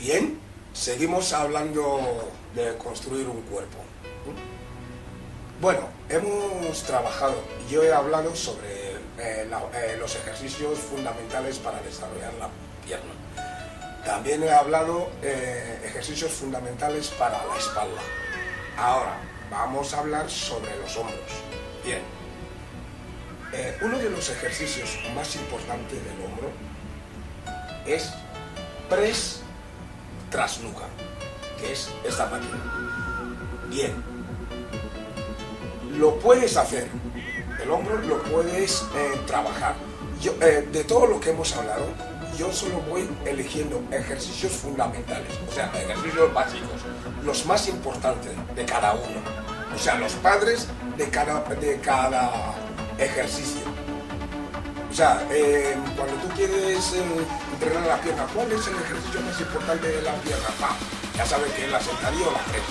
Bien, seguimos hablando de construir un cuerpo. Bueno, hemos trabajado, yo he hablado sobre los ejercicios fundamentales para desarrollar la pierna. También he hablado ejercicios fundamentales para la espalda. Ahora, vamos a hablar sobre los hombros. Bien, uno de los ejercicios más importantes del hombro es press tras nuca, que es esta máquina. Bien, lo puedes hacer, el hombro lo puedes trabajar. Yo, de todo lo que hemos hablado, yo solo voy eligiendo ejercicios fundamentales, o sea, ejercicios básicos, los más importantes de cada uno, o sea, los padres de cada ejercicio. O sea, cuando tú quieres entrenar la pierna, ¿cuál es el ejercicio más importante de la pierna? Ya sabes que es la sentadilla o la press.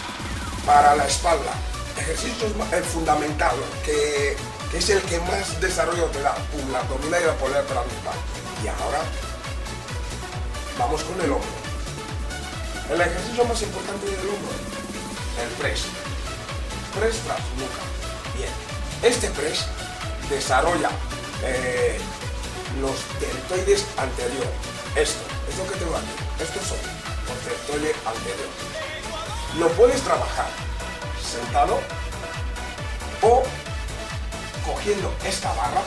Para la espalda, ejercicio fundamental, que es el que más desarrollo te da, la abdominal y la polar transversal. Y ahora vamos con el hombro. El ejercicio más importante del hombro, el press. Press tras nuca. Bien, este press desarrolla los deltoides anteriores. Esto que tengo aquí, estos son los deltoides anteriores. Lo puedes trabajar sentado o cogiendo esta barra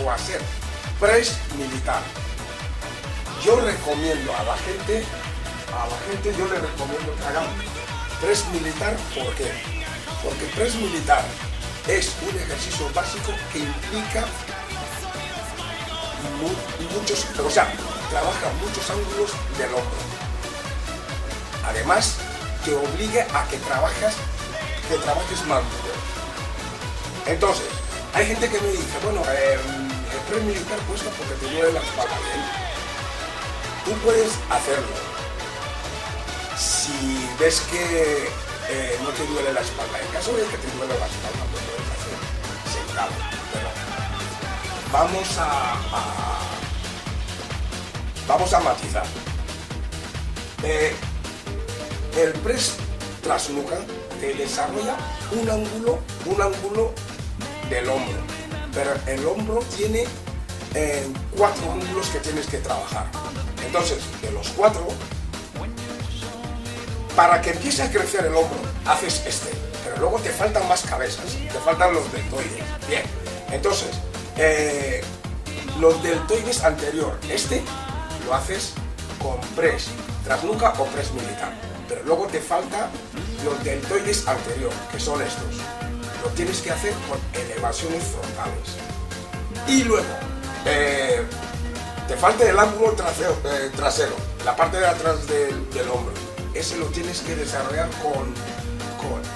o hacer press militar. Yo recomiendo a la gente yo le recomiendo que hagan press militar. ¿Por qué? Porque press militar es un ejercicio básico que implica trabaja muchos ángulos del hombro. Además, te obliga a que trabajes más duro. Entonces, hay gente que me dice, bueno, el press militar cuesta porque te duele la espalda. Bien, tú puedes hacerlo si ves que no te duele la espalda. En caso de que te duele la espalda, lo puedes hacer sentado. Pero vamos a matizar. El press tras nuca te desarrolla un ángulo del hombro, pero el hombro tiene 4 ángulos que tienes que trabajar. Entonces, de los 4, para que empiece a crecer el hombro, haces este, pero luego te faltan más cabezas, te faltan los deltoides. Bien, entonces, los deltoides anterior, lo haces con press tras nuca o press militar, pero luego te falta los deltoides anterior, que son estos. Lo tienes que hacer con elevaciones frontales. Y luego, te falta el ángulo trasero, la parte de atrás del hombro. Ese lo tienes que desarrollar con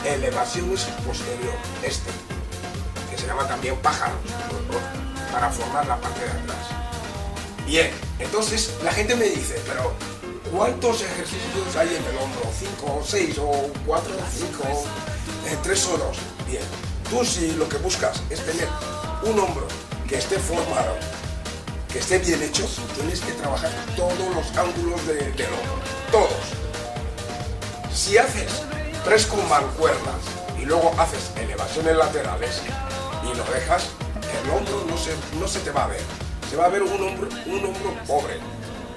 elevaciones posterior, que se llama también pájaros, para formar la parte de atrás. Bien, entonces la gente me dice, pero ¿cuántos ejercicios hay en el hombro? ¿5 o 6 o 4 o 5, 3 o 2? Bien, tú si lo que buscas es tener un hombro que esté formado, que esté bien hecho, tienes que trabajar todos los ángulos del hombro, todos. Si haces press con mancuernas y luego haces elevaciones laterales y lo dejas, el hombro no se te va a ver. Se va a ver un hombro pobre,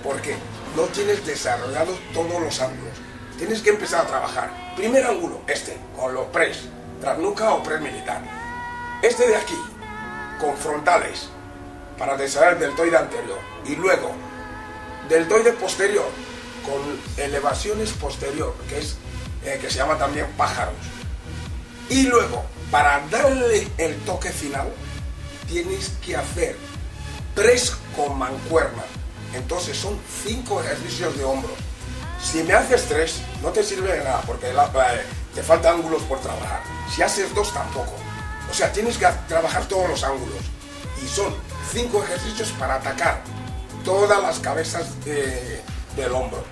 porque no tienes desarrollado todos los ángulos. Tienes que empezar a trabajar. Primer ángulo, con los press, tras nuca o press militar. De aquí, con frontales, para desarrollar el deltoide anterior. Y luego, deltoide posterior, con elevaciones posterior, que se llama también pájaros. Y luego, para darle el toque final, tienes que hacer press con mancuerna. Entonces son 5 ejercicios de hombro. Si me haces 3, no te sirve de nada, porque te faltan ángulos por trabajar. Si haces 2, tampoco. O sea, tienes que trabajar todos los ángulos. Y son 5 ejercicios para atacar todas las cabezas del hombro.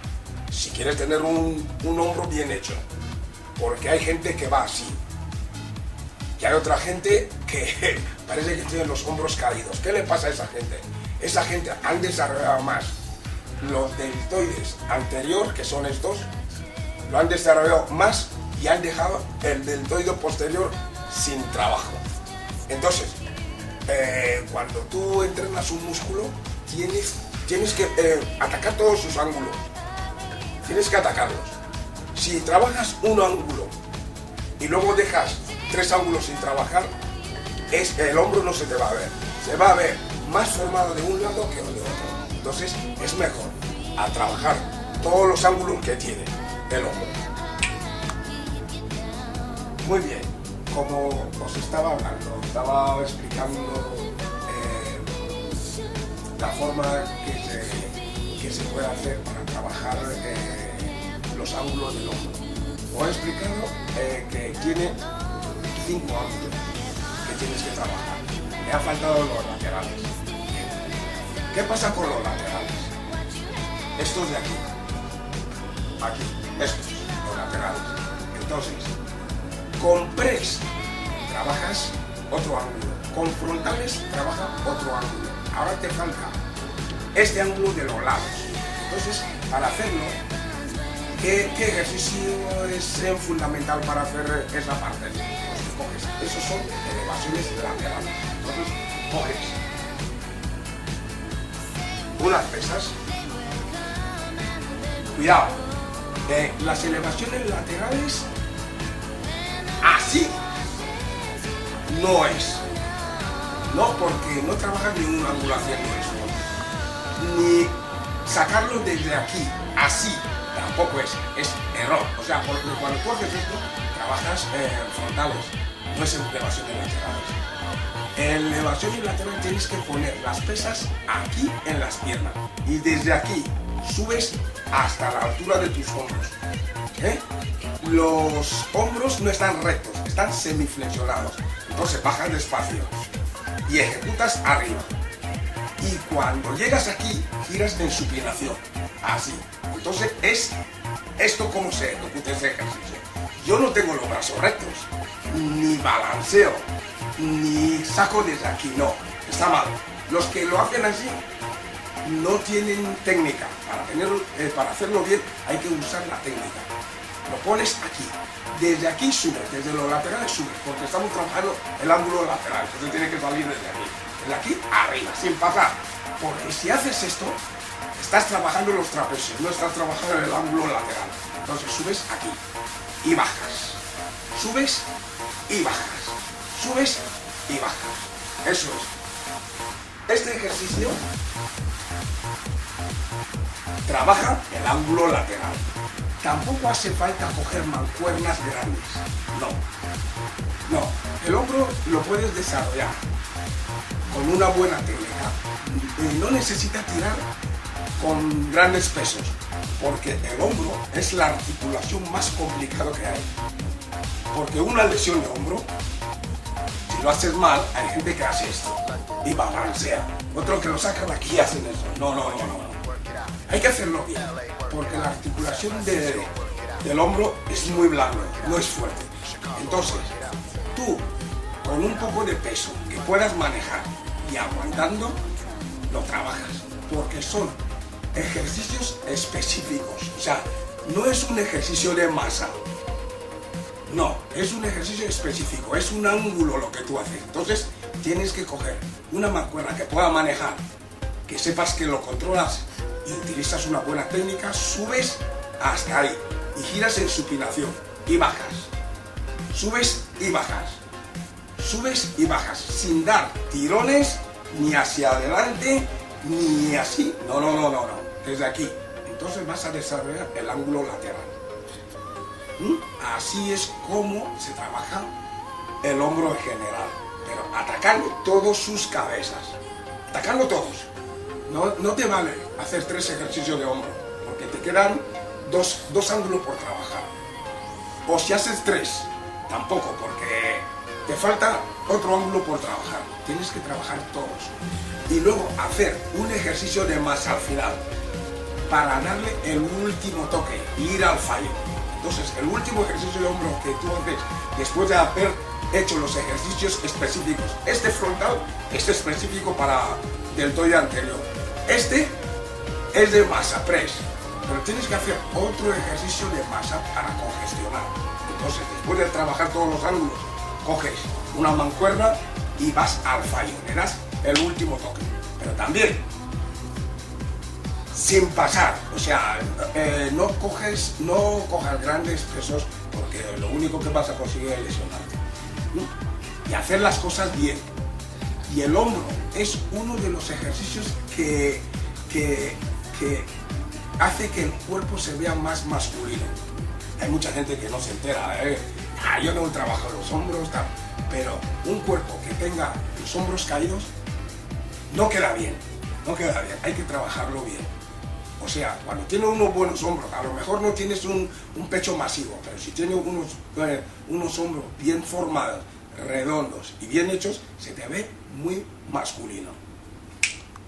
Si quieres tener un hombro bien hecho. Porque hay gente que va así. Y hay otra gente que parece que tiene los hombros caídos. ¿Qué le pasa a esa gente? esa gente han desarrollado más los deltoides anterior, que son estos, lo han desarrollado más y han dejado el deltoide posterior sin trabajo. Entonces, cuando tú entrenas un músculo, tienes que atacar todos sus ángulos. Tienes que atacarlos. Si trabajas un ángulo y luego dejas 3 ángulos sin trabajar, el hombro no se te va a ver. Se va a ver más formado de un lado que de otro. Entonces es mejor a trabajar todos los ángulos que tiene el hombro. Muy bien, como os estaba hablando, estaba explicando la forma que se puede hacer para trabajar los ángulos del hombro. Os he explicado que tiene 5 ángulos que tienes que trabajar. Me han faltado los laterales. ¿Qué pasa con los laterales? Estos de aquí. Aquí. Estos, los laterales. Entonces, con press trabajas otro ángulo. Con frontales trabaja otro ángulo. Ahora te falta este ángulo de los lados. Entonces, para hacerlo, ¿qué ejercicio es fundamental para hacer esa parte? Pues coges, esos son elevaciones laterales. Entonces, coges unas pesas. Cuidado, las elevaciones laterales así no es. No, porque no trabajas ni un ángulo haciendo eso. Ni sacarlo desde aquí, así, tampoco es error. O sea, porque cuando tú haces esto, trabajas frontales, no es elevaciones laterales. En elevaciones laterales tienes que poner las pesas aquí en las piernas y desde aquí subes hasta la altura de tus hombros. Los hombros no están rectos, están semiflexionados. Entonces bajas despacio y ejecutas arriba. Y cuando llegas aquí, giras en supinación, así. Entonces es esto como se ejecuta ese ejercicio. Yo no tengo los brazos rectos, ni balanceo, ni saco desde aquí, no, está mal. Los que lo hacen así no tienen técnica. Para hacerlo bien hay que usar la técnica. Lo pones aquí, desde aquí subes, desde los laterales subes, porque estamos trabajando el ángulo lateral, entonces tiene que salir desde aquí. Desde aquí arriba, sin pasar. Porque si haces esto, estás trabajando los trapecios, no estás trabajando el ángulo lateral. Entonces subes aquí y bajas. Subes y bajas. Subes y bajas. Eso es. Este ejercicio trabaja el ángulo lateral. Tampoco hace falta coger mancuernas grandes. No. No. El hombro lo puedes desarrollar con una buena técnica. No necesita tirar con grandes pesos, porque el hombro es la articulación más complicada que hay. Porque una lesión de hombro, si lo haces mal, hay gente que hace esto y balancea. Otro que lo sacan aquí y hacen eso. No. Hay que hacerlo bien, porque la articulación del hombro es muy blando, no es fuerte. Entonces, tú, con un poco de peso que puedas manejar y aguantando, lo trabajas, porque son ejercicios específicos. O sea, no es un ejercicio de masa. No, es un ejercicio específico, es un ángulo lo que tú haces. Entonces, tienes que coger una mancuerna que pueda manejar, que sepas que lo controlas y utilizas una buena técnica, subes hasta ahí y giras en supinación y bajas. Subes y bajas. Subes y bajas, sin dar tirones ni hacia adelante ni así. No. Desde aquí. Entonces vas a desarrollar el ángulo lateral. Así es como se trabaja el hombro en general, pero atacando todas sus cabezas, atacando todos. No te vale hacer 3 ejercicios de hombro, porque te quedan dos ángulos por trabajar. O si haces 3, tampoco, porque te falta otro ángulo por trabajar. Tienes que trabajar todos. Y luego hacer un ejercicio de más al final, para darle el último toque, ir al fallo. Entonces, el último ejercicio de hombro que tú haces, después de haber hecho los ejercicios específicos, este frontal es específico para deltoide anterior. Este es de masa press, pero tienes que hacer otro ejercicio de masa para congestionar. Entonces, después de trabajar todos los ángulos, coges una mancuerna y vas al fallo, le das el último toque. Pero también, sin pasar, o sea, no cojas grandes pesos, porque lo único que vas a conseguir es lesionarte. Y hacer las cosas bien. Y el hombro es uno de los ejercicios que hace que el cuerpo se vea más masculino. Hay mucha gente que no se entera, yo no trabajo los hombros, tal. Pero un cuerpo que tenga los hombros caídos no queda bien, hay que trabajarlo bien. O sea, cuando tiene unos buenos hombros, a lo mejor no tienes un pecho masivo, pero si tienes unos hombros bien formados, redondos y bien hechos, se te ve muy masculino.